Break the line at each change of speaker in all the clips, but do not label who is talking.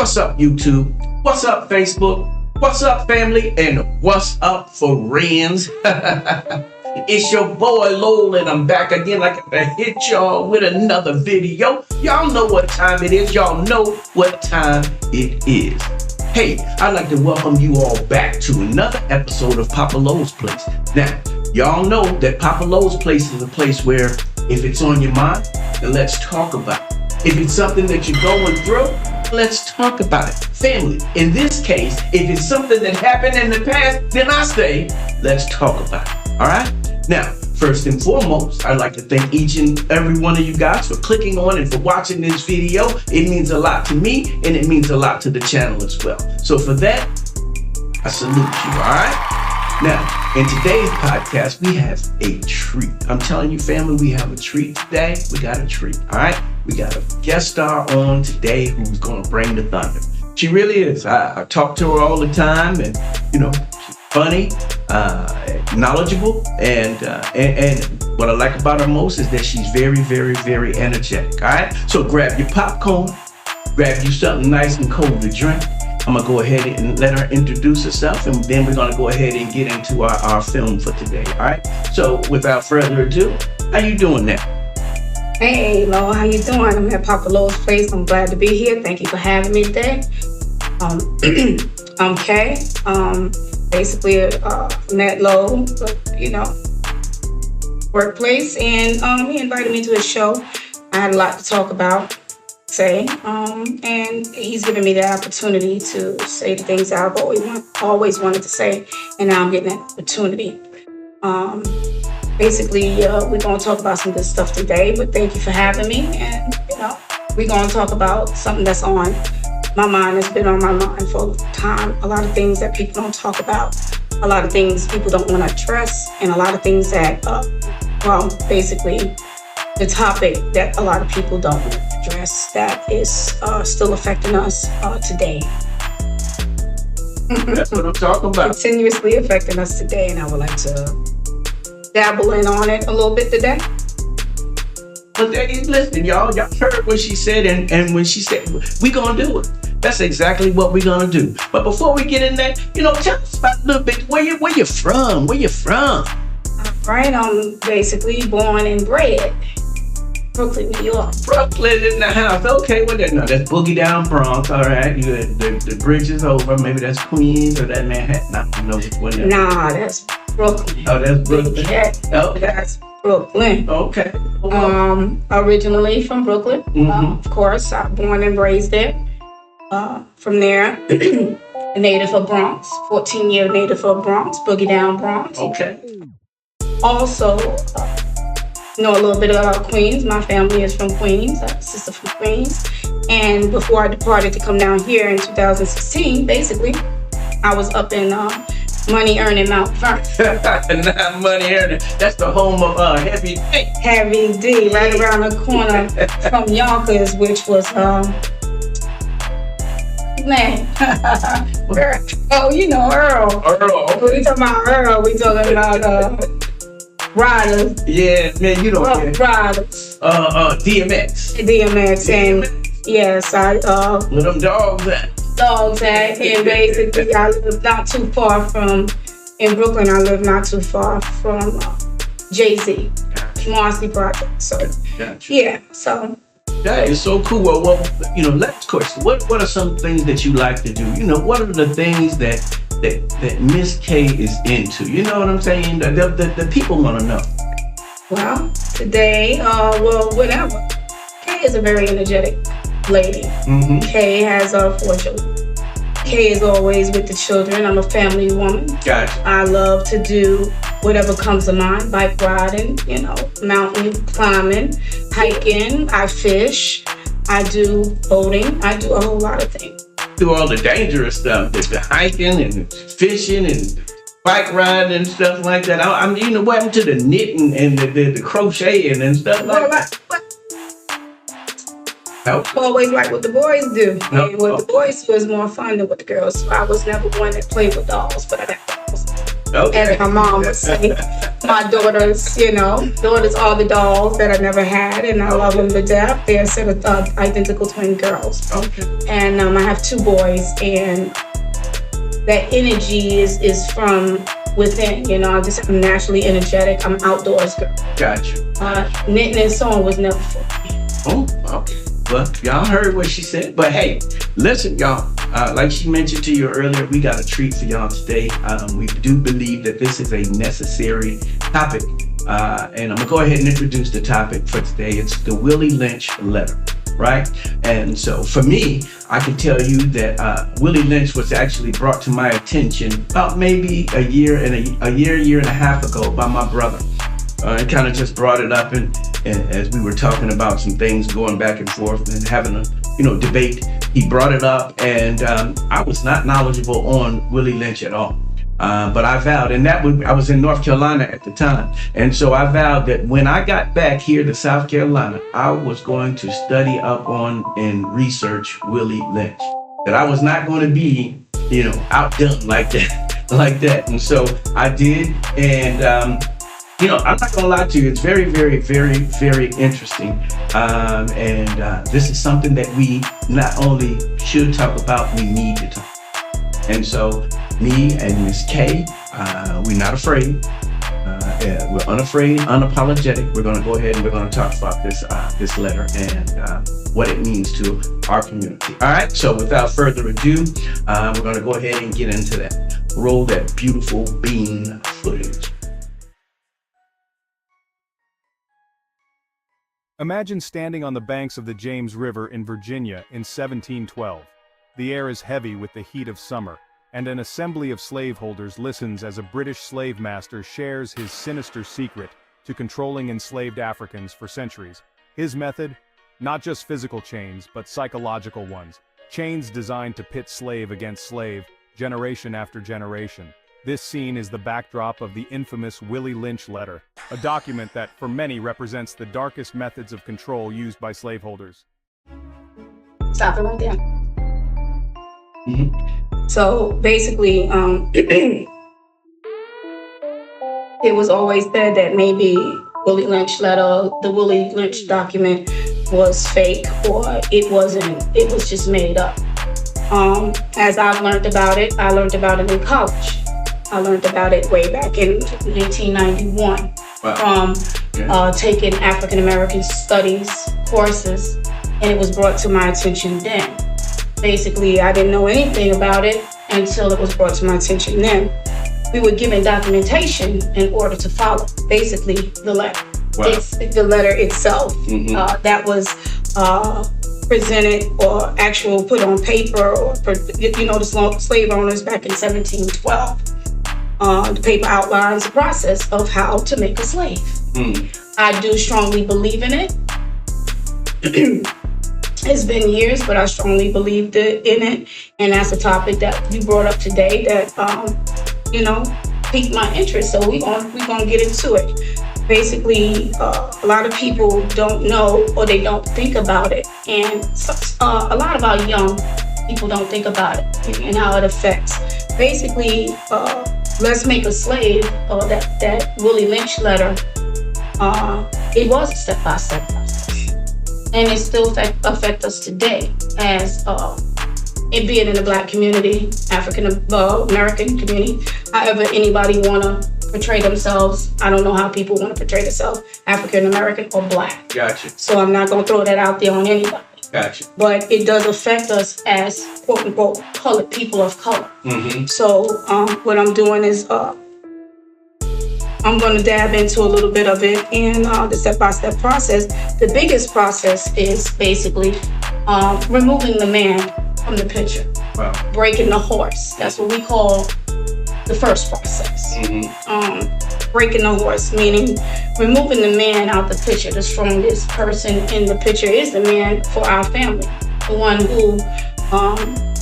What's up, YouTube? What's up, Facebook? What's up, family? And what's up, friends? It's your boy Lowell, and I'm back again. Like I hit y'all with another video. Y'all know what time it is. Y'all know what time it is. Hey, I'd like to welcome you all back to another episode of Papa Lowell's Place. Now, y'all know that Papa Lowell's Place is a place where if it's on your mind, then let's talk about it. If it's something that you're going through, let's talk about it. Family, in this case, if it's something that happened in the past, then I say, let's talk about it. All right? Now, first and foremost, I'd like to thank each and every one of you guys for clicking on and for watching this video. It means a lot to me, and it means a lot to the channel as well. So for that, I salute you, all right? Now, in today's podcast, we have a treat. I'm telling you, family, we have a treat today. We got a treat, all right? We got a guest star on today who's going to bring the thunder. She really is. I talk to her all the time, and, you know, she's funny, knowledgeable, and what I like about her most is that she's very, very, very energetic, all right? So grab your popcorn, grab you something nice and cold to drink. I'm going to go ahead and let her introduce herself, and then we're going to go ahead and get into our film for today, all right? So without further ado, how you doing now?
Hey, Lo, how you doing? I'm at Papa Lowell's Place. I'm glad to be here. Thank you for having me today. I'm Kay. Basically, met Lo, workplace, and he invited me to his show. I had a lot to talk about, and he's given me the opportunity to say the things I've always wanted to say, and now I'm getting that opportunity. Basically, we're going to talk about some good stuff today, but thank you for having me. And, we're going to talk about something that's on my mind, that's been on my mind for a time. A lot of things that people don't talk about, a lot of things people don't want to address, and a lot of things that, basically, the topic that a lot of people don't want to address that is still affecting us today.
That's what I'm talking about.
Continuously affecting us today, and I would like to dabble in on it a little bit today.
But listen, y'all heard what she said, and when she said we gonna do it, that's exactly what we're gonna do. But before we get in that, tell us about a little bit where you from? Where you from?
Right, I'm basically born and bred Brooklyn, New York.
Brooklyn in the house. Okay, well no, that's Boogie Down Bronx. All right, you the bridge is over. Maybe that's Queens or that Manhattan. I don't know which one.
Nah, that's Brooklyn.
Oh, that's Brooklyn.
Oh, that's Brooklyn.
Okay.
Originally from Brooklyn. Of course, I was born and raised there. From there, a native of Bronx, 14-year native of Bronx, Boogie Down Bronx.
Okay.
Also, know a little bit about Queens. My family is from Queens. I have a sister from Queens. And before I departed to come down here in 2016, basically, I was up in Money Earning Mount Vernon.
Not Money Earning. That's the home of Heavy D.
Heavy D, right around the corner from Yonkers, which was Earl.
Earl.
We talking about Earl. We talking about Riders.
Yeah, man, you don't care.
Riders.
DMX.
And yes,
where them dogs at?
And basically I live not too far from, in Brooklyn, I live not too far from Jay-Z, Marcy Project. So,
gotcha.
Yeah, so.
That is so cool. Well, last question. What are some things that you like to do? What are the things that Miss K is into? You know what I'm saying? The people want to know.
Well, today, whatever. Kay is a very energetic lady.
Mm-hmm.
Kay has 4 children. Kay is always with the children. I'm a family woman.
Gotcha.
I love to do whatever comes to mind, bike riding, mountain climbing, hiking. I fish. I do boating. I do a whole lot of things.
Do all the dangerous stuff, the hiking and fishing and bike riding and stuff like that. What happened to the knitting and the crocheting and stuff like that?
Always like what the boys do.
No.
And what the boys do is more fun than what the girls do. I was never one that played with dolls, but I got dolls.
Okay.
as my mom would say. My daughters, daughters are the dolls that I never had, and I love them to death. They're a set of identical twin girls.
Okay.
And I have 2 boys, and that energy is from within. I'm naturally energetic. I'm an outdoors girl.
Gotcha.
Knitting and sewing was never for me.
Oh, okay. Well, y'all heard what she said. But hey, listen, y'all. Like she mentioned to you earlier, we got a treat for y'all today. We do believe that this is a necessary topic. And I'm going to go ahead and introduce the topic for today. It's the Willie Lynch Letter, right? And so for me, I can tell you that Willie Lynch was actually brought to my attention about maybe a year and a half ago by my brother. It kind of just brought it up, and as we were talking about some things going back and forth and having a debate, he brought it up, and I was not knowledgeable on Willie Lynch at all. But I vowed, and I was in North Carolina at the time, and so I vowed that when I got back here to South Carolina, I was going to study up on and research Willie Lynch. That I was not going to be, outdone like that. And so I did, and I'm not gonna lie to you, it's very, very, very, very interesting. And this is something that we not only should talk about, we need to talk. And so me and Miss K, we're not afraid. We're unafraid, unapologetic. We're gonna go ahead and we're gonna talk about this letter and what it means to our community. All right, so without further ado, we're gonna go ahead and get into that. Roll that beautiful bean footage.
Imagine standing on the banks of the James River in Virginia in 1712. The air is heavy with the heat of summer, and an assembly of slaveholders listens as a British slave master shares his sinister secret to controlling enslaved Africans for centuries. His method? Not just physical chains, but psychological ones. Chains designed to pit slave against slave, generation after generation. This scene is the backdrop of the infamous Willie Lynch Letter, a document that, for many, represents the darkest methods of control used by slaveholders.
Stop it right there.
Mm-hmm.
So basically, it was always said that maybe Willie Lynch Letter, the Willie Lynch document, was fake, or it wasn't. It was just made up. As I've learned about it, I learned about it in college. I learned about it way back in 1991 from taking African American studies courses, and it was brought to my attention then. Basically, I didn't know anything about it until it was brought to my attention then. We were given documentation in order to follow, basically, the letter.
Wow.
It's the letter itself that was presented or put on paper, or the slave owners back in 1712. The paper outlines the process of how to make a slave. I do strongly believe in it. It's been years, but I strongly believed in it. And that's a topic that you brought up today that, piqued my interest. So we're gonna get into it. Basically, a lot of people don't know, or they don't think about it. And a lot of our young people don't think about it and how it affects. Basically, Let's Make a Slave, or that Willie Lynch letter, it was a step-by-step process. And it still affects us today as it being in the Black community, African American community, however anybody want to portray themselves. I don't know how people want to portray themselves, African American or Black.
Gotcha.
So I'm not going to throw that out there on anybody.
Gotcha.
But it does affect us as quote unquote colored people of color.
Mm-hmm.
So what I'm doing is I'm going to dab into a little bit of it in the step-by-step process. The biggest process is basically removing the man from the picture.
Wow.
Breaking the horse. That's what we call the first process.
Mm-hmm.
Breaking the horse, meaning removing the man out the picture. The strongest person in the picture is the man for our family, the one who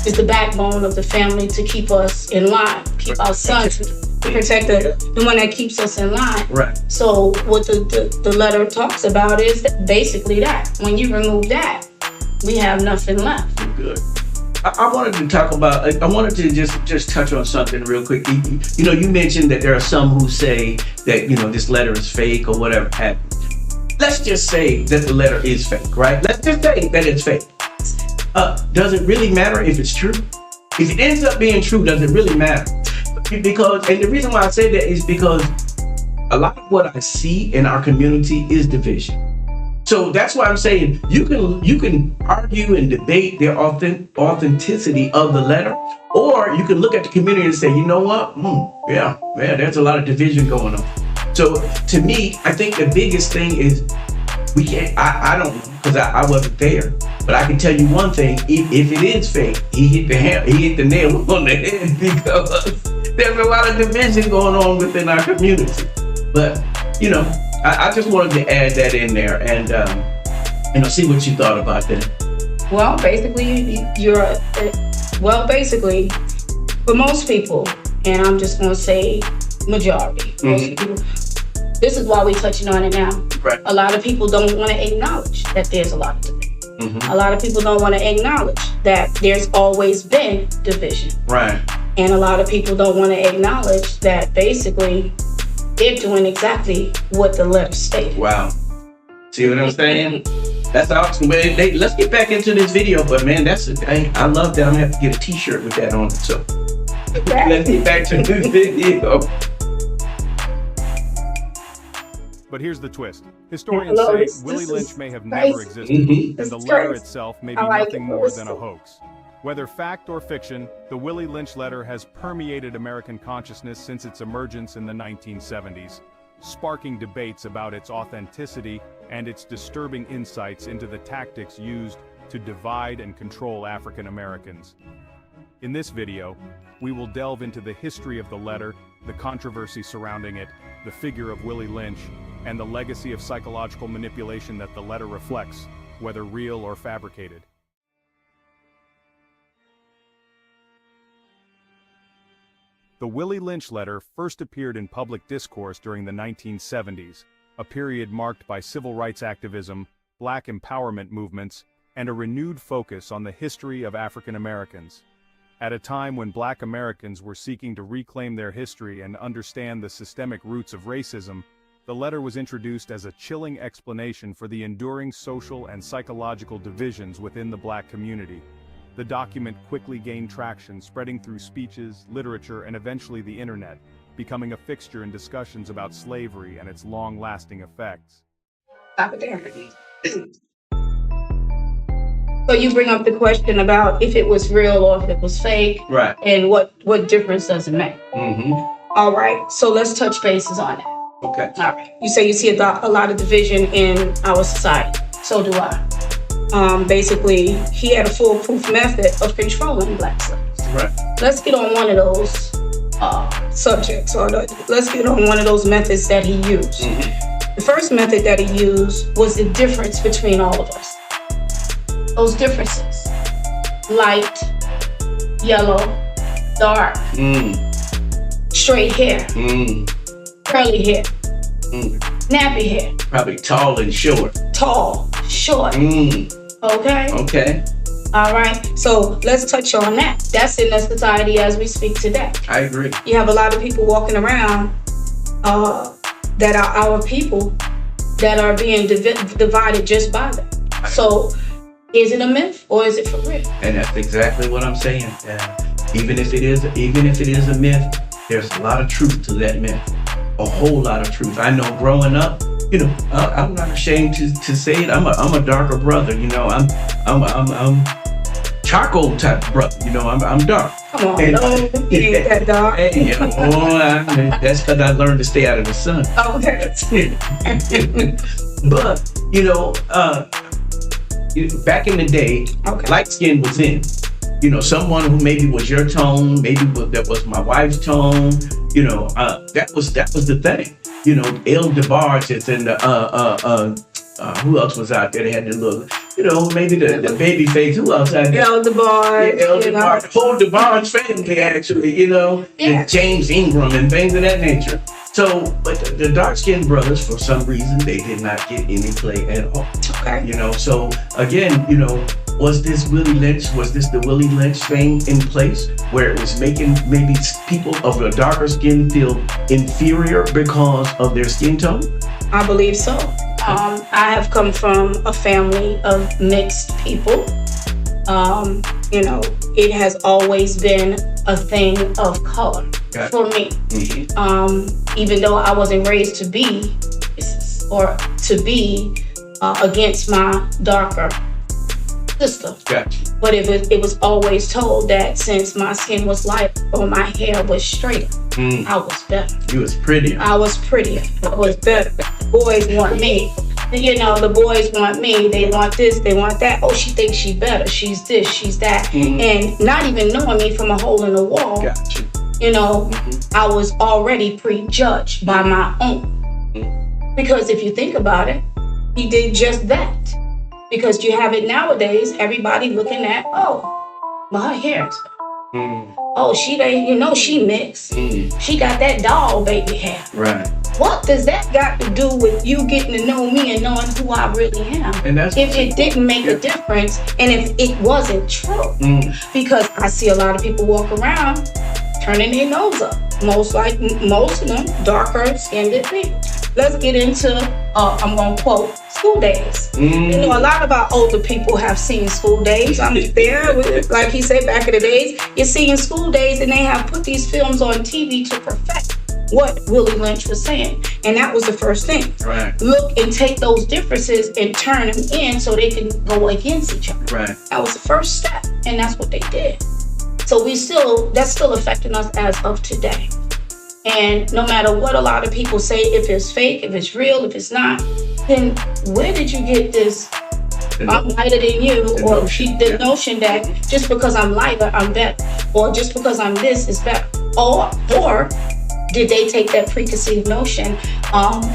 is the backbone of the family to keep us in line, keep our sons, to protect the one that keeps us in line.
Right.
So what the letter talks about is basically that. When you remove that, we have nothing left.
Good. I wanted to talk about. I wanted to just touch on something real quick. You mentioned that there are some who say that this letter is fake or whatever happened. Let's just say that the letter is fake, right? Let's just say that it's fake. Does it really matter if it's true? If it ends up being true, does it really matter? And the reason why I say that is because a lot of what I see in our community is division. So that's why I'm saying you can argue and debate the authenticity of the letter, or you can look at the community and say, you know what? Yeah, there's a lot of division going on. So to me, I think the biggest thing is we can't. I don't know because I wasn't there, but I can tell you one thing: if it is fake, he hit the nail on the head because there's a lot of division going on within our community. But I just wanted to add that in there and see what you thought about that.
Well, basically, basically, for most people, and I'm just going to say majority, most people, this is why we're touching on it now.
Right.
A lot of people don't want to acknowledge that there's a lot of division. A lot of people don't want to acknowledge that there's always been division.
Right.
And a lot of people don't want to acknowledge that basically they're doing exactly what the letter stated.
Wow. See what I'm saying? That's awesome. Let's get back into this video. But man, I love that. I'm gonna have to get a t-shirt with that on it. So let's get back to the video.
But here's the twist. Historians say Willie Lynch may have never existed, and the letter itself may be nothing more than a hoax. Whether fact or fiction, the Willie Lynch Letter has permeated American consciousness since its emergence in the 1970s, sparking debates about its authenticity and its disturbing insights into the tactics used to divide and control African Americans. In this video, we will delve into the history of the letter, the controversy surrounding it, the figure of Willie Lynch, and the legacy of psychological manipulation that the letter reflects, whether real or fabricated. The Willie Lynch Letter first appeared in public discourse during the 1970s, a period marked by civil rights activism, Black empowerment movements, and a renewed focus on the history of African Americans. At a time when Black Americans were seeking to reclaim their history and understand the systemic roots of racism, the letter was introduced as a chilling explanation for the enduring social and psychological divisions within the Black community. The document quickly gained traction, spreading through speeches, literature, and eventually the internet, becoming a fixture in discussions about slavery and its long-lasting effects.
Stop it there. So you bring up the question about if it was real or if it was fake,
right?
And what difference does it make? All right, so let's touch bases on it.
Okay.
All right. You say you see a lot of division in our society. So do I. Basically, he had a foolproof method of controlling Black slaves.
Right.
Let's get on one of those subjects, or let's get on one of those methods that he used. The first method that he used was the difference between all of us. Those differences: light, yellow, dark, straight hair, curly hair, nappy hair.
Probably tall and short.
Tall, short. Okay?
Okay.
All right. So let's touch on that. That's in the society as we speak today.
I agree.
You have a lot of people walking around that are our people that are being divided just by that. So is it a myth or is it for real? And
that's exactly what I'm saying. Even if it is a myth, there's a lot of truth to that myth. A whole lot of truth. I know growing up, I'm not ashamed to say it. I'm a darker brother. I'm charcoal type brother. I'm dark.
Come on, you ain't that dark.
Hey, that's because I learned to stay out of the sun.
Okay.
But back in the day, light skin was in. Someone who maybe was your tone, maybe that was my wife's tone. That was the thing. El DeBarge and who else was out there? They had the little, maybe the baby face. Who else out there?
El DeBarge.
Yeah, El DeBarge. The whole DeBarge family, actually. And James Ingram and things of that nature. So, but the dark-skinned brothers, for some reason, they did not get any play at all.
Okay.
So again, Was this the Willie Lynch thing in place where it was making maybe people of a darker skin feel inferior because of their skin tone?
I believe so. I have come from a family of mixed people. It has always been a thing of color for me. Mm-hmm. Even though I wasn't raised to be against my darker sister.
Gotcha.
But it was always told that since my skin was light or my hair was straighter, I was better.
You was prettier.
I was prettier. I was better. Boys want me. The boys want me. They want this. They want that. Oh, she thinks she better. She's this. She's that. Mm-hmm. And not even knowing me from a hole in the wall.
Gotcha.
I was already prejudged by my own.
Mm-hmm.
Because if you think about it, he did just that. Because you have it nowadays, everybody looking at, her hair's better. Oh, she mixed. She got that doll baby hair.
Right.
What does that got to do with you getting to know me and knowing who I really am?
And that's
if it didn't make a difference, and if it wasn't true. Because I see a lot of people walk around turning their nose up. Most of them darker skinned than me. Let's get into, I'm going to quote, school days. A lot of our older people have seen school days. I'm there, like he said, back in the days. You're seeing school days, and they have put these films on TV to perfect what Willie Lynch was saying. And that was the first thing.
Right.
Look and take those differences and turn them in so they can go against each other.
Right.
That was the first step, and that's what they did. So that's still affecting us as of today. And no matter what a lot of people say, if it's fake, if it's real, if it's not, then where did you get this, I'm lighter than you, or the notion that just because I'm lighter, I'm better, or just because I'm this is better, or did they take that preconceived notion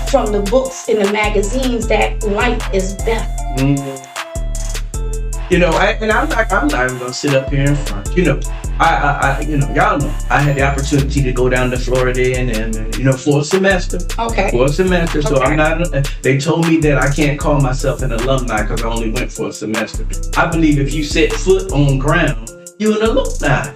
from the books in the magazines that light is better?
I'm not even gonna sit up here in front. Y'all know I had the opportunity to go down to Florida and for a semester.
Okay.
For a semester, so
okay.
I'm not. They told me that I can't call myself an alumni because I only went for a semester. I believe if you set foot on ground, you're an alumni.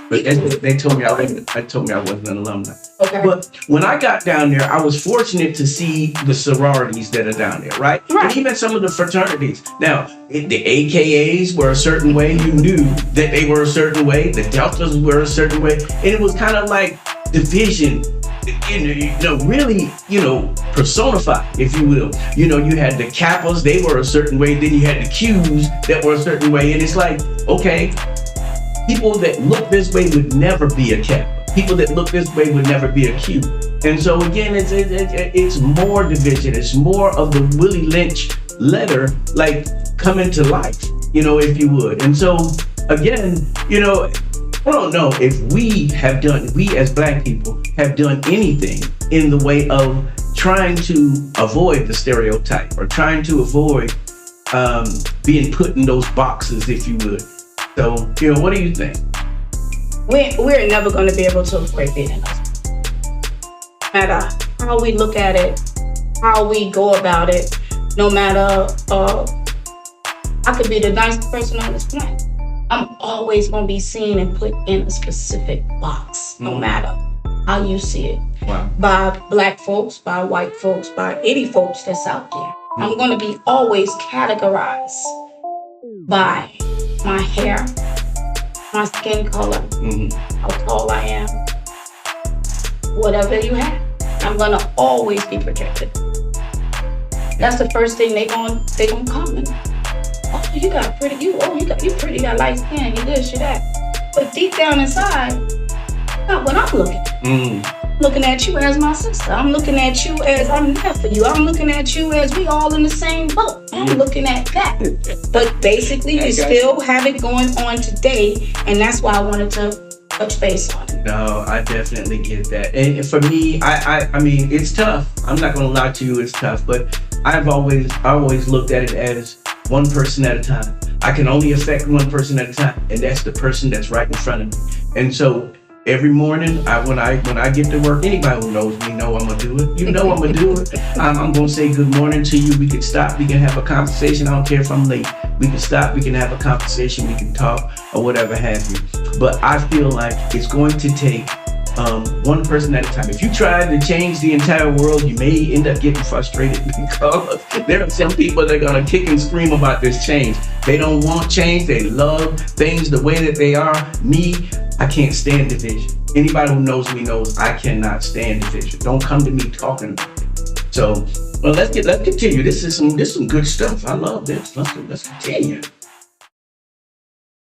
But they told me I wasn't an alumni.
Okay.
But when I got down there, I was fortunate to see the sororities that are down there, right? And even some of the fraternities. Now, the AKAs were a certain way. You knew that they were a certain way. The Deltas were a certain way. And it was kind of like division, really, personified, if you will. You had the Kappas, they were a certain way. Then you had the Qs that were a certain way. And it's like, okay, people that look this way would never be a Kappa. People that look this way would never be a Q. And so again, it's more division. It's more of the Willie Lynch letter, like coming to life, if you would. And so again, I don't know if we as Black people have done anything in the way of trying to avoid the stereotype or trying to avoid being put in those boxes, if you would. So, what do you think?
We're never going to be able to avoid being in us. No matter how we look at it, how we go about it, no matter, I could be the nicest person on this planet. I'm always going to be seen and put in a specific box, no matter how you see it.
Wow. By
Black folks, by white folks, by any folks that's out there. I'm going to be always categorized by my hair, my skin color, how tall I am, whatever you have, I'm gonna always be projected. That's the first thing they gonna comment. Oh, you got pretty, you pretty, you got light skin, you this, you that. But deep down inside, not what I'm looking at. Looking at you as my sister. I'm looking at you as I'm there for you. I'm looking at you as we all in the same boat. I'm looking at that. But basically, you still have it going on today, and that's why I wanted to touch base on it.
No, I definitely get that. And for me, I mean, it's tough. I'm not going to lie to you, it's tough. But I always looked at it as one person at a time. I can only affect one person at a time, and that's the person that's right in front of me. And so every morning, when I get to work, anybody who knows me know I'm gonna do it. You know I'm gonna do it. I'm gonna say good morning to you. We can stop. We can have a conversation. I don't care if I'm late. we can stop, we can have a conversation, we can talk, or whatever have you. But I feel like it's going to take one person at a time. If you try to change the entire world, you may end up getting frustrated because there are some people that are going to kick and scream about this change. They don't want change. They love things the way that they are. Me, I can't stand division. Anybody who knows me knows I cannot stand division. Don't come to me talking about it. So, well, let's continue. This is some good stuff. I love this. Let's continue.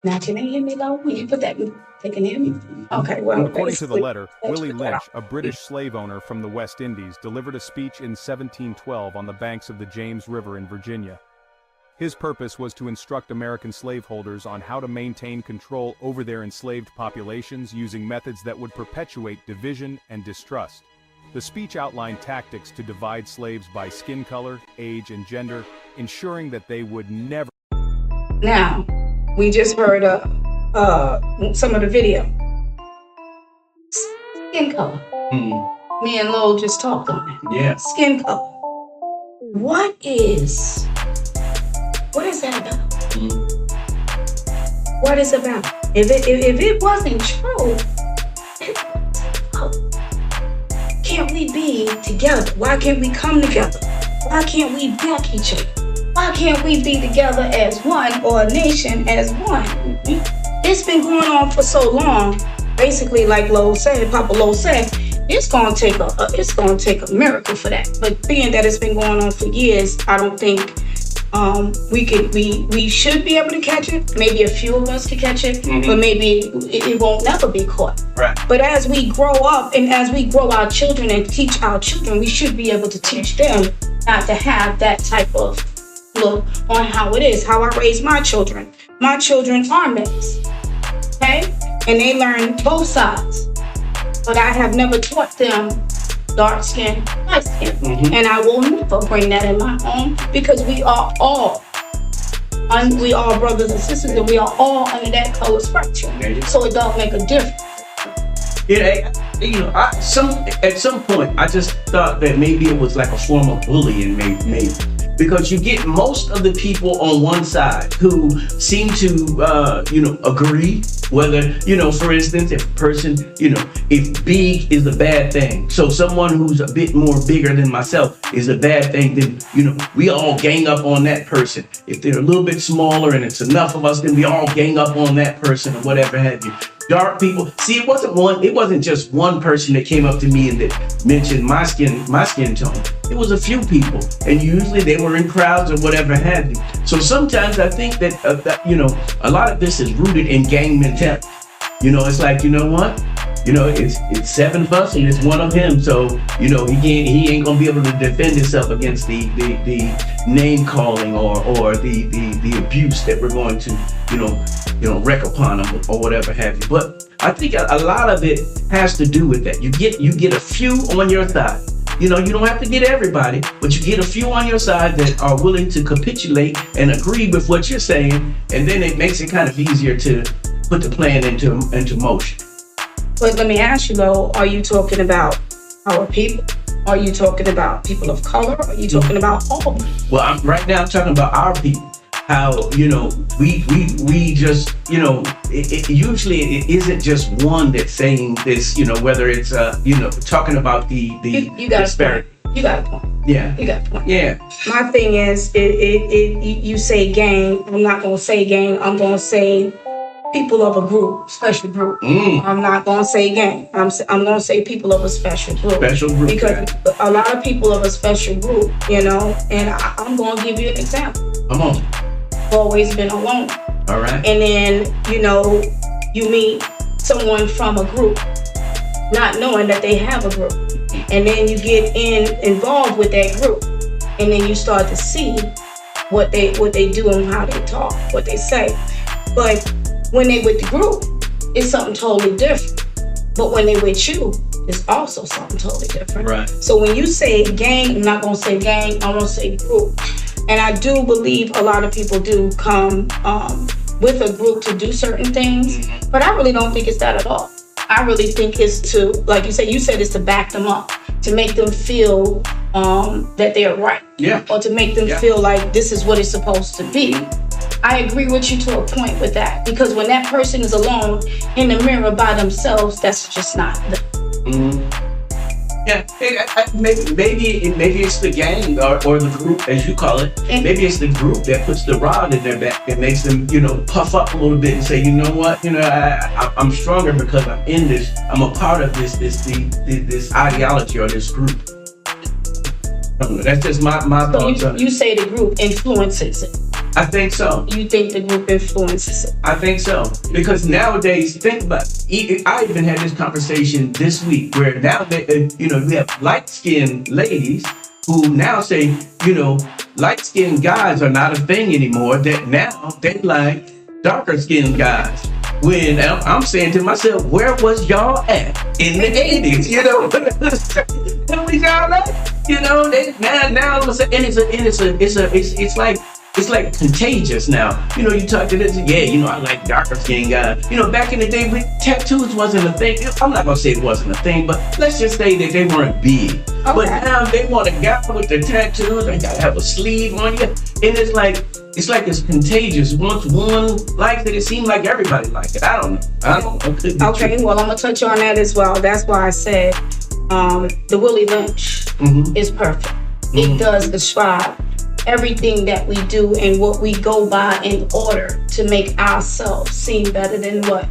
Now, can they hear me though? When you put that, they can hear me? Okay, well.
According to the letter, Willie Lynch, a British slave owner from the West Indies, delivered a speech in 1712 on the banks of the James River in Virginia. His purpose was to instruct American slaveholders on how to maintain control over their enslaved populations using methods that would perpetuate division and distrust. The speech outlined tactics to divide slaves by skin color, age, and gender, ensuring that they would never.
Now, we just heard some of the video. Skin color. Me and Lowell just talked on it.
Yeah.
Skin color. What is that about? What is it about? If it wasn't true, can't we be together? Why can't we come together? Why can't we back each other? Why can't we be together as one, or a nation as one? It's been going on for so long. Basically, like Papa Lowell said, it's gonna take a miracle for that. But being that it's been going on for years, I don't think we should be able to catch it. Maybe a few of us could catch it, but maybe it won't never be caught.
Right.
But as we grow up and as we grow our children and teach our children, we should be able to teach them not to have that type of look on how it is, how I raise my children. My children are mixed, okay? And they learn both sides. But I have never taught them dark skin, light skin. And I will never bring that in my home because we are all brothers and sisters, and we are all under that color spectrum. So it don't make a difference.
Yeah, at some point, I just thought that maybe it was like a form of bullying, maybe. Because you get most of the people on one side who seem to, agree, whether, for instance, if a person, if big is a bad thing. So someone who's a bit more bigger than myself is a bad thing, then, we all gang up on that person. If they're a little bit smaller and it's enough of us, then we all gang up on that person or whatever have you. Dark people. See, it wasn't just one person that came up to me and that mentioned my skin tone. It was a few people, and usually they were in crowds or whatever have you. So sometimes I think that a lot of this is rooted in gang mentality. It's like, you know what? It's seven of us and it's one of him. So, he ain't gonna be able to defend himself against the name calling or the abuse that we're going to, wreak upon him or whatever have you. But I think a lot of it has to do with that. You get a few on your side. You don't have to get everybody, but you get a few on your side that are willing to capitulate and agree with what you're saying, and then it makes it kind of easier to put the plan into motion.
But let me ask you though, are you talking about our people? Are you talking about people of color? Are you talking about all?
Well, right now I'm talking about our people. How, we just, it usually it isn't just one that's saying this, whether it's, talking about the disparity.
You got a point.
Yeah.
You got a point.
Yeah.
My thing is, you say gang, I'm not going to say gang, I'm going to say people of a group, special group. I'm not going to say gang. I'm going to say people of a special group.
Special group.
Because a lot of people of a special group, and I'm going to give you an example.
Come on.
Always been alone.
All right.
And then, you meet someone from a group, not knowing that they have a group. And then you get involved with that group. And then you start to see what they do and how they talk, what they say. But when they with the group, it's something totally different. But when they with you, it's also something totally different.
Right.
So when you say gang, I'm not gonna say gang, I'm gonna say group. And I do believe a lot of people do come with a group to do certain things, but I really don't think it's that at all. I really think it's to, like you said it's to back them up, to make them feel that they're right.
Yeah.
Or to make them feel like this is what it's supposed to be. I agree with you to a point with that, because when that person is alone in the mirror by themselves, that's just not them.
Mm. Yeah, maybe it's the gang or the group, as you call it. Maybe it's the group that puts the rod in their back and makes them, puff up a little bit and say, you know what, I'm stronger because I'm in this. I'm a part of this ideology or this group. That's just my thoughts on it.
You say the group influences it.
I think so.
You think the group influences it?
I think so. Because nowadays, think about it. I even had this conversation this week where now, we have light-skinned ladies who now say, light-skinned guys are not a thing anymore, that now they like darker-skinned guys. When I'm saying to myself, where was y'all at in the 80s? Where was y'all at? Now all of a sudden, and it's like contagious now. You talk to this, I like darker skin guys. Back in the day, tattoos wasn't a thing. I'm not gonna say it wasn't a thing, but let's just say that they weren't big. Okay. But now they want a guy with the tattoos. They gotta have a sleeve on you, and it's like it's contagious. Once one likes it, it seems like everybody likes it. I don't know.
Okay, well, I'm gonna touch on that as well. That's why I said the Willie Lynch is perfect. It does describe everything that we do and what we go by in order to make ourselves seem better than what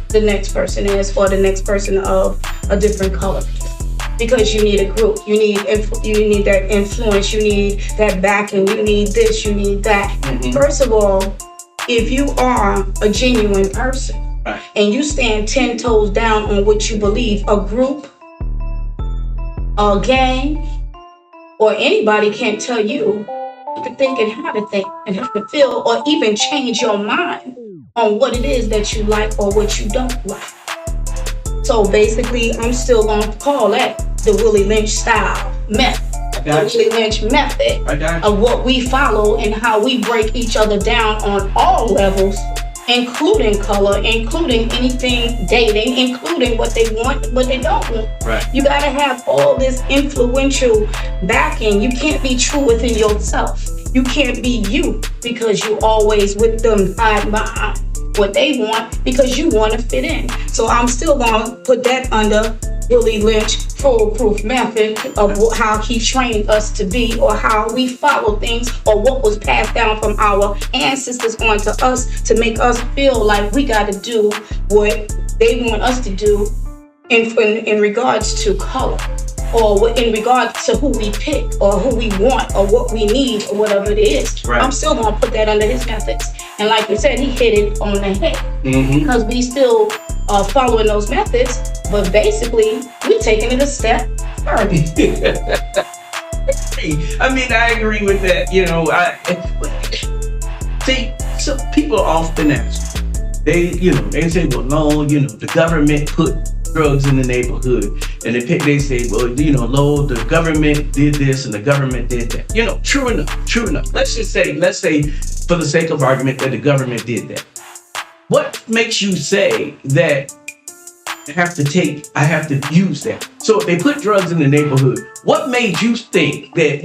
the next person is, or the next person of a different color. Because you need a group, you need that influence, you need that backing, you need this, you need that. First of all, if you are a genuine person and you stand 10 toes down on what you believe, a group, a gang, or anybody can't tell you to think and how to think and how to feel, or even change your mind on what it is that you like or what you don't like. So basically, I'm still going to call that the Willie Lynch style method, the Willie Lynch method of what we follow and how we break each other down on all levels, including color, including anything dating, including what they want, what they don't want.
Right.
You got to have all this influential backing. You can't be true within yourself. You can't be you because you always with them hide behind what they want because you want to fit in. So I'm still going to put that under Willie Lynch foolproof method of how he trained us to be, or how we follow things, or what was passed down from our ancestors onto us to make us feel like we got to do what they want us to do in regards to color, or in regards to who we pick or who we want or what we need or whatever it is.
Right.
I'm still going to put that under his methods. And like you said, he hit it on the head because we still are following those methods, but basically we're taking it a step further.
I mean, I agree with that. See, so people often ask, they say, well, no, the government put drugs in the neighborhood, and they say, well, the government did this and the government did that. True enough. Let's say, for the sake of argument, that the government did that. What makes you say that I have to use that? So if they put drugs in the neighborhood, what made you think that,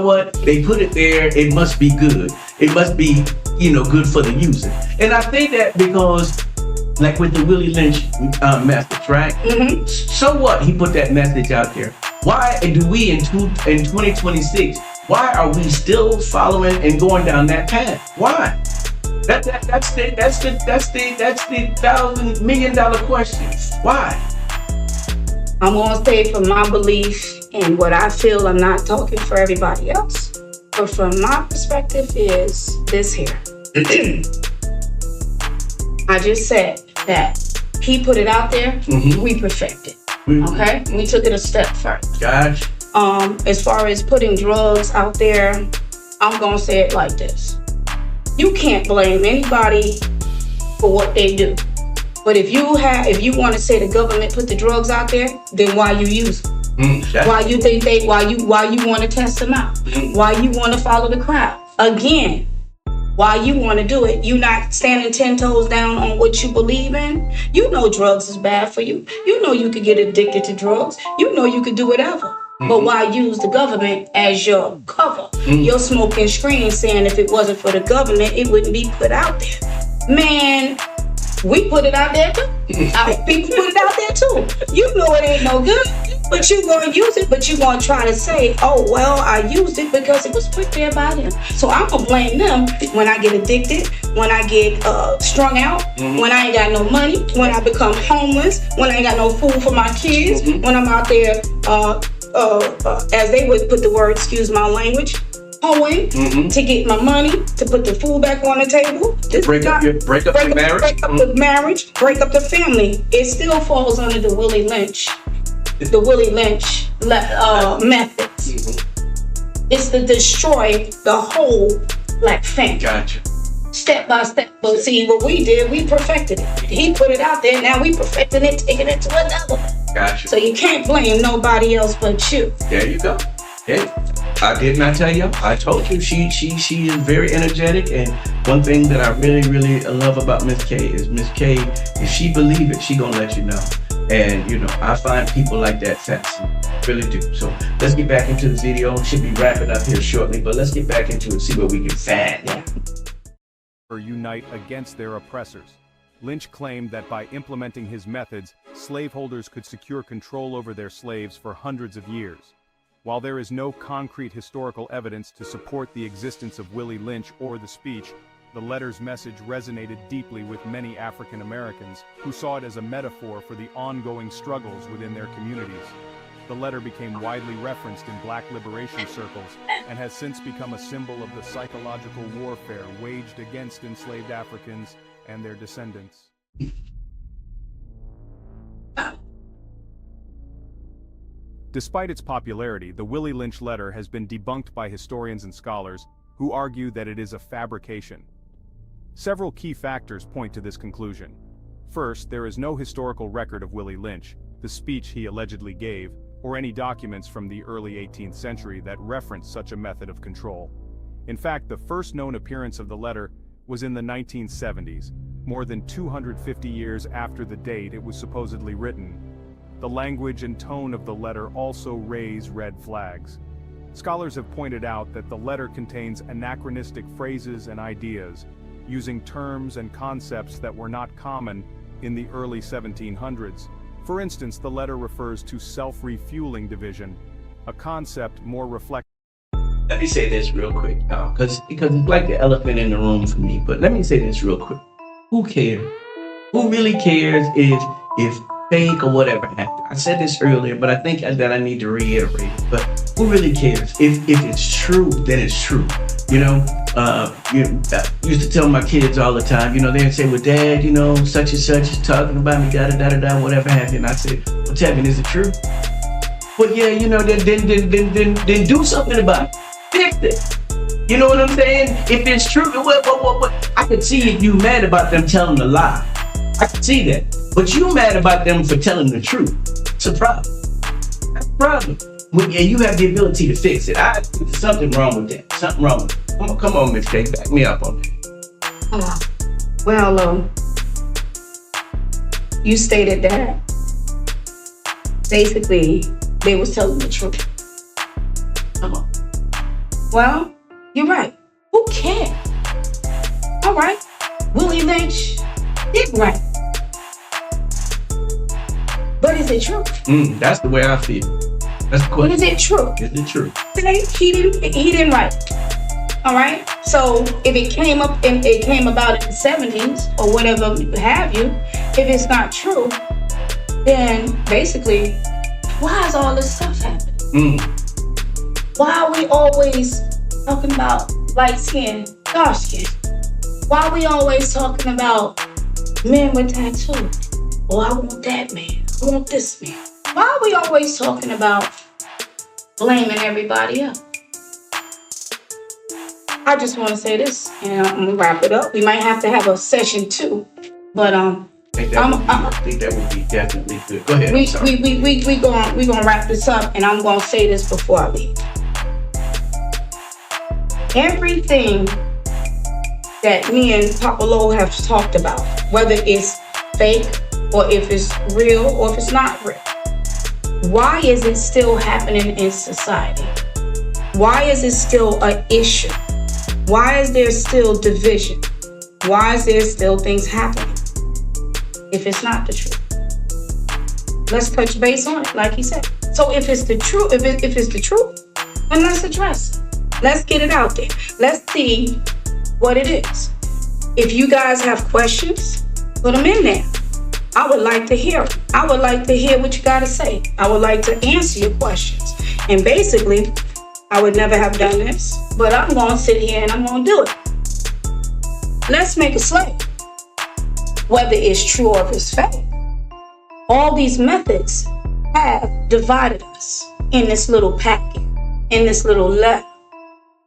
what, they put it there, it must be good. It must be, good for the user. And I think that because, like with the Willie Lynch message, right? So what? He put that message out there. Why do we in 2026? Why are we still following and going down that path? Why? That's the $1,000 million question. Why?
I'm gonna say from my belief and what I feel. I'm not talking for everybody else, but from my perspective is this here. I just said that he put it out there, we perfected. Okay? We took it a step further.
Gotcha.
As far as putting drugs out there, I'm gonna say it like this. You can't blame anybody for what they do. But if you want to say the government put the drugs out there, then why you use them? Why you think why you want to test them out? Why you want to follow the crowd? Again, why you want to do it? You not standing 10 toes down on what you believe in? You know drugs is bad for you. You know you could get addicted to drugs. You know you could do whatever. But why use the government as your cover? Your smoke and screen saying if it wasn't for the government, it wouldn't be put out there. Man, we put it out there too. Our people put it out there too. You know it ain't no good, but you gonna use it, but you gonna try to say, oh, well, I used it because it was put there by them. So I'm gonna blame them when I get addicted, when I get strung out, when I ain't got no money, when I become homeless, when I ain't got no food for my kids, when I'm out there, as they would put the word, excuse my language, hoeing to get my money, to put the food back on the table.
Break up the marriage.
Break up the marriage, break up the family. It still falls under the Willie Lynch methods. It's to destroy the whole black family.
Gotcha.
Step by step. But see, what we did, we perfected it. He put it out there, now we perfecting it, taking it to another.
Gotcha.
So you can't blame nobody else but you.
There you go. Hey, I did not tell you. I told you she is very energetic, and one thing that I really love about Miss K is Miss K, if she believe it, she gonna let you know. And you know, I find people like that fascinating, really do. So let's get back into the video. Should be wrapping up here shortly, but let's get back into it, see what we can find.
Unite against their oppressors. Lynch claimed that by implementing his methods, slaveholders could secure control over their slaves for hundreds of years. While there is no concrete historical evidence to support the existence of Willie Lynch or the speech, the letter's message resonated deeply with many African Americans who saw it as a metaphor for the ongoing struggles within their communities. The letter became widely referenced in Black liberation circles and has since become a symbol of the psychological warfare waged against enslaved Africans and their descendants. Despite its popularity, the Willie Lynch Letter has been debunked by historians and scholars who argue that it is a fabrication. Several key factors point to this conclusion. First, there is no historical record of Willie Lynch, the speech he allegedly gave, or any documents from the early 18th century that reference such a method of control. In fact, the first known appearance of the letter was in the 1970s, more than 250 years after the date it was supposedly written. The language and tone of the letter also raise red flags. Scholars have pointed out that the letter contains anachronistic phrases and ideas, using terms and concepts that were not common in the early 1700s. For instance, the letter refers to self-refueling division, a concept more reflective.
Let me say this real quick, because it's like the elephant in the room for me. But let me say this real quick. Who cares? Who really cares if fake or whatever happened? I said this earlier, but I think that I need to reiterate it. But who really cares? If it's true, then it's true. You know, I used to tell my kids all the time, you know, they'd say, well, Dad, you know, such and such is talking about me, da-da-da-da-da, whatever happened. And I said, well, tell me, is it true? Well, yeah, you know, then do something about it. Fix it. You know what I'm saying? If it's true, I could see if you mad about them telling a lie. I could see that. But you mad about them for telling the truth. It's a problem. That's a problem. And you have the ability to fix it. There's something wrong with that. Something wrong with it. Come on, Miss K, back me up on that.
Well, you stated that basically they was telling the truth.
Come on.
Well, you're right. Who cares? All right. Willie Lynch did right. But is it true?
That's the way I feel. That's the question.
But is it true?
Is it true?
He didn't write. All right. So if it came about in the 70s or whatever have you, if it's not true, then basically, why is all this stuff happening? Why are we always talking about light skin, dark skin? Why are we always talking about men with tattoos? Oh, I want that man. I want this man. Why are we always talking about blaming everybody else? I just want to say this, and I'm gonna wrap it up. We might have to have a session 2, but
I think that would be definitely good. Go ahead.
We gonna wrap this up, and I'm gonna say this before I leave. Everything that me and Papa Lo have talked about, whether it's fake or if it's real or if it's not real, Why is it still happening in society? Why is it still an issue? Why is there still division? Why is there still things happening if it's not the truth? Let's touch base on it, like he said. So if it's the truth, if it's the truth, then let's address it. Let's get it out there. Let's see what it is. If you guys have questions, put them in there. I would like to hear it. I would like to hear what you got to say. I would like to answer your questions. And basically, I would never have done this, but I'm going to sit here and I'm going to do it. Let's make a slave. Whether it's true or if it's fake. All these methods have divided us in this little packet, in this little letter.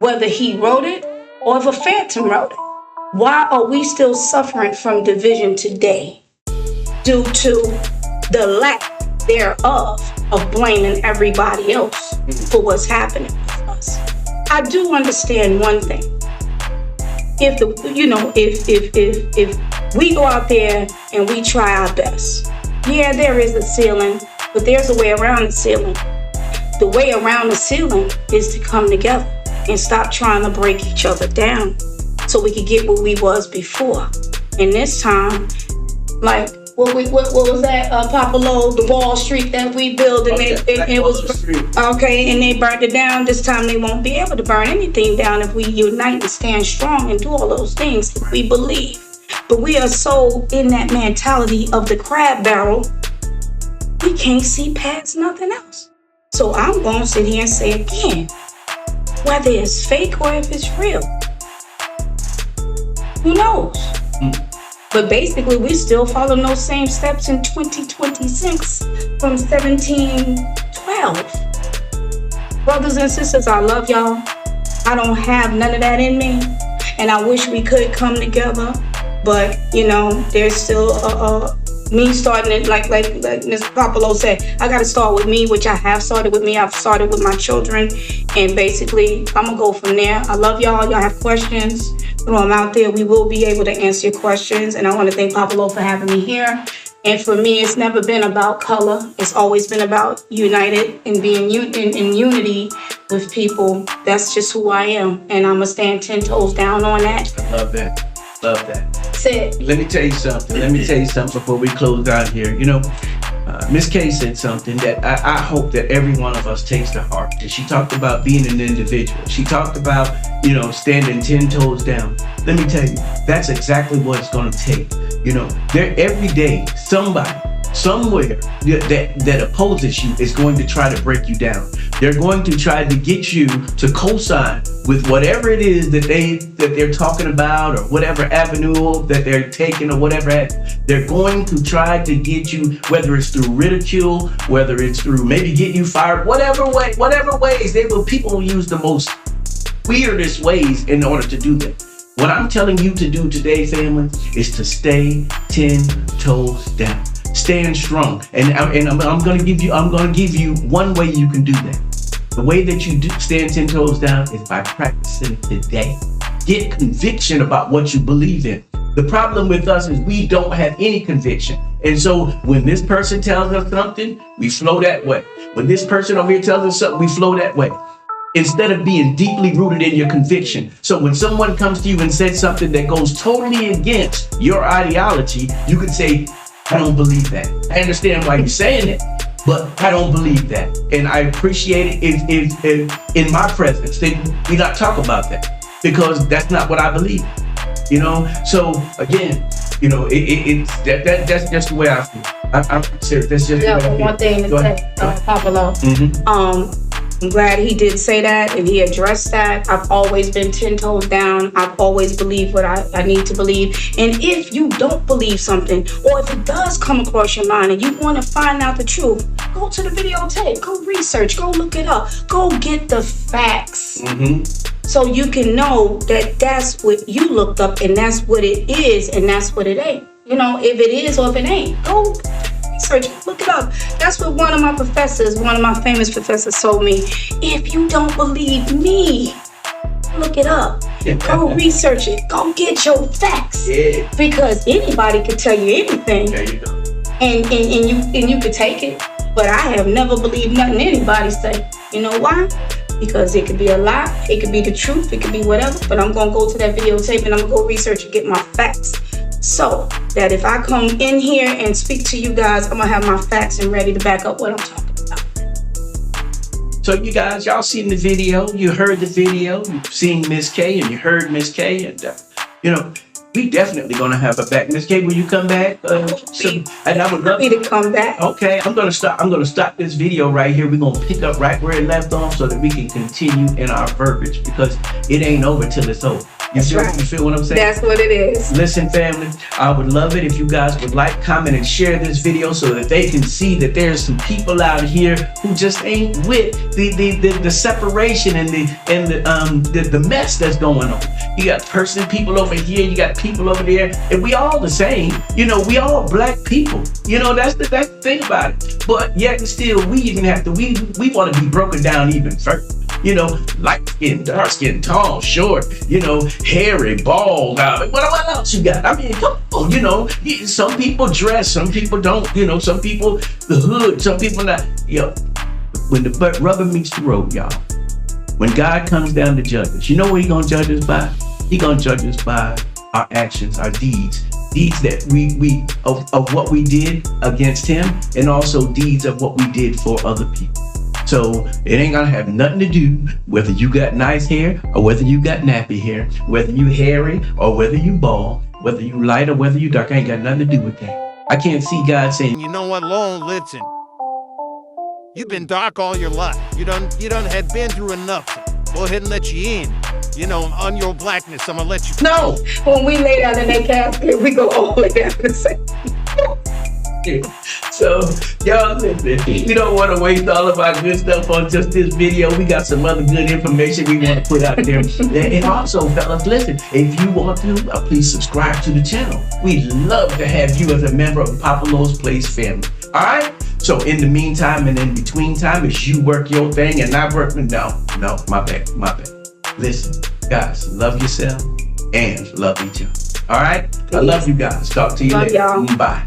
Whether he wrote it or if a phantom wrote it. Why are we still suffering from division today? Due to the lack thereof of blaming everybody else for what's happening with us. I do understand one thing. If we go out there and we try our best, yeah, there is a ceiling, but there's a way around the ceiling. The way around the ceiling is to come together and stop trying to break each other down so we could get what we was before. And this time, like, what was that, Papalo, the Wall Street that we built, and it was okay, and they burned it down. This time they won't be able to burn anything down if we unite and stand strong and do all those things if we believe. But we are so in that mentality of the crab barrel, we can't see past nothing else. So I'm going to sit here and say again, whether it's fake or if it's real, who knows? But basically, we still follow those same steps in 2026 from 1712. Brothers and sisters, I love y'all. I don't have none of that in me. And I wish we could come together. But, there's still me starting it, like Ms. Papalo said, I got to start with me, which I have started with me. I've started with my children. And basically, I'm going to go from there. I love y'all. Y'all have questions, throw them out there. We will be able to answer your questions. And I want to thank Papalo for having me here. And for me, it's never been about color. It's always been about united and being in unity with people. That's just who I am. And I'm going to stand 10 toes down on that.
I love that. Love that.
Said.
Let me tell you something. Before we close out here. Miss K said something that I hope that every one of us takes to heart. And she talked about being an individual. She talked about, standing 10 toes down. Let me tell you, that's exactly what it's going to take. There every day, somebody, somewhere that opposes you is going to try to break you down. They're going to try to get you to co-sign with whatever it is that they're talking about, or whatever avenue that they're taking, or whatever. They're going to try to get you, whether it's through ridicule, whether it's through maybe getting you fired, whatever ways. People will use the most weirdest ways in order to do that. What I'm telling you to do today, family, is to stay 10 toes down. Stand strong. And I'm gonna give you one way you can do that. The way that you stand 10 toes down is by practicing today. Get conviction about what you believe in. The problem with us is we don't have any conviction. And so when this person tells us something, we flow that way. When this person over here tells us something, we flow that way. Instead of being deeply rooted in your conviction. So when someone comes to you and says something that goes totally against your ideology, you could say, I don't believe that. I understand why you're saying it, but I don't believe that. And I appreciate it if in my presence, we not talk about that, because that's not what I believe. So again, that's just the way I feel. I'm serious. That's just the way I feel.
One thing to say, Papalo. I'm glad he did say that and he addressed that. I've always been 10 toes down. I've always believed what I need to believe. And if you don't believe something, or if it does come across your mind and you want to find out the truth, go to the videotape, go research, go look it up, go get the facts. So you can know that that's what you looked up and that's what it is and that's what it ain't. If it is or if it ain't, go research, look it up. That's what one of my famous professors told me. If you don't believe me, look it up. Go research it. Go get your facts. Yeah. Because anybody could tell you anything.
There you go.
And you could take it But I have never believed nothing anybody say. You know why? Because it could be a lie, it could be the truth, it could be whatever. But I'm gonna go to that videotape and I'm gonna go research and get my facts. So that if I come in here and speak to you guys, I'm gonna have my facts and ready to back up what I'm talking about.
So you guys, y'all seen the video, you heard the video, you've seen Miss K and you heard Miss K, and you know, we definitely gonna have her back. Miss K, will you come back? And I would love
me to come back.
Okay, I'm gonna stop this video right here. We're gonna pick up right where it left off so that we can continue in our verbiage, because it ain't over till it's over. You feel what I'm saying?
That's what it is.
Listen, family, I would love it if you guys would like, comment, and share this video so that they can see that there's some people out here who just ain't with the separation and the mess that's going on. You got people over here, you got people over there, and we all the same. You know, we all black people. You know, that's the thing about it. But yet and still, we want to be broken down even further. You know, light skin, dark skin, tall, short, you know, hairy, bald. What else you got? I mean, come on, you know, some people dress, some people don't, you know, some people the hood, some people not. Yo, when the rubber meets the road, y'all, when God comes down to judge us, you know what He gonna judge us by? He gonna judge us by our actions, our deeds that we of what we did against Him, and also deeds of what we did for other people. So it ain't gonna have nothing to do whether you got nice hair or whether you got nappy hair, whether you hairy or whether you bald, whether you light or whether you dark. Ain't got nothing to do with that. I can't see God saying,
you know what, Lord, listen. You've been dark all your life. You done had been through enough. Go ahead and let you in. You know, on your blackness, I'm gonna let you.
no.
When we lay down in that casket, we go all the way down the same.
So, y'all listen, we don't want to waste all of our good stuff on just this video. We got some other good information we want to put out there. And also, fellas, listen, if you want to, please subscribe to the channel. We'd love to have you as a member of Papa Lo's Place family. All right? So, in the meantime and in between time, as you work your thing and I work, no, my bad. Listen, guys, love yourself and love each other. All right? I love you guys. Talk to you
Love
later.
y'all.
Bye.